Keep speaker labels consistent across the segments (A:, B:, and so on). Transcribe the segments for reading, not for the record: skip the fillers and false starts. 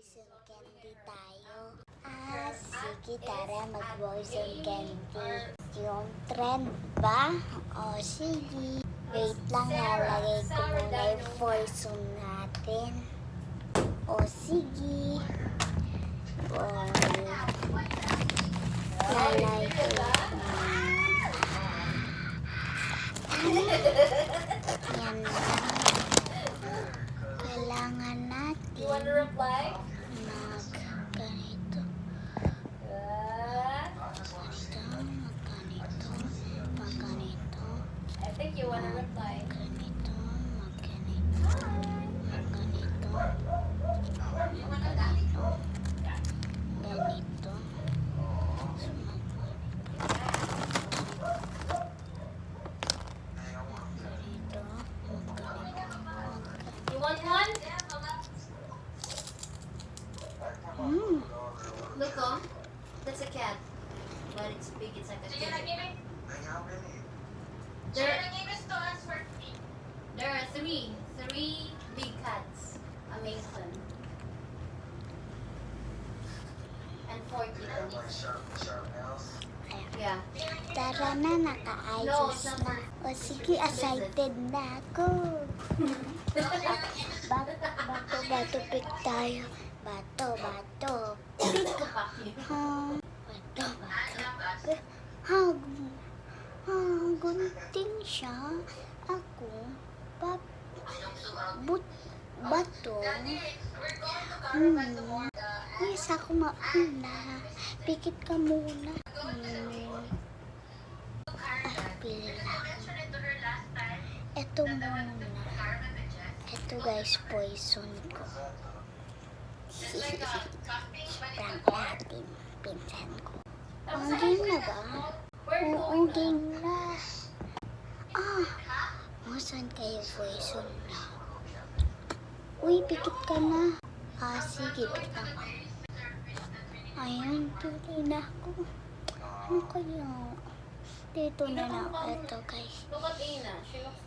A: Poison candy tayo. Sige, tara mag-poison candy. Yung trend ba? O, sige. Wait lang, halagay ko muna yung poison natin. O, sige. Lalay ko yan lang. Kailangan natin
B: You want to reply?
A: ganito. Ganito.
B: I think you want to reply.
A: Ganito.
B: You want one? Look, that's a cat, but it's big. It's like a kid. There are three big cats. Amazing. And 4 kittens. Yeah.
A: Tara na, nakaayos na. O sige, excited na ako. Bato, pick tayo. Bato. Pick. Bato. Gunting siya. Ako, bato. Yes, ako mauna. Pikit ka muna. Pili lang. Ito muna. Ito guys, poison ko. Prank natin. Pinsan ko. Ang game na ba? Oo, game na. Saan kayo poison na? Uy, pikit ka na. Sige, pikit ako. Ayan, pili na ako. Ano kaya? Dito na lang. Ito guys.
B: Look at Ina. She looks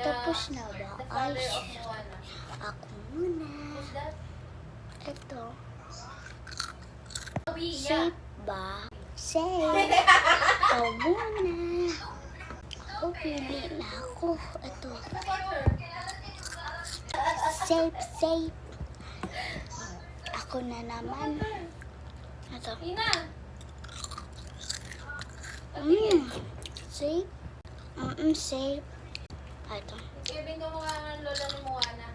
A: Tapos na ba?
B: the father
A: Ay,
B: of Moana.
A: ako muna.
B: Who's that?
A: Ito.
B: Yeah.
A: Safe ba? Safe. Ikaw muna. Ako, pili na ako. Ito. Safe. Ako na naman. Ito.
B: Ina.
A: Safe. Safe. Ito.
B: Ibig ko mukha ng lola ni Moana.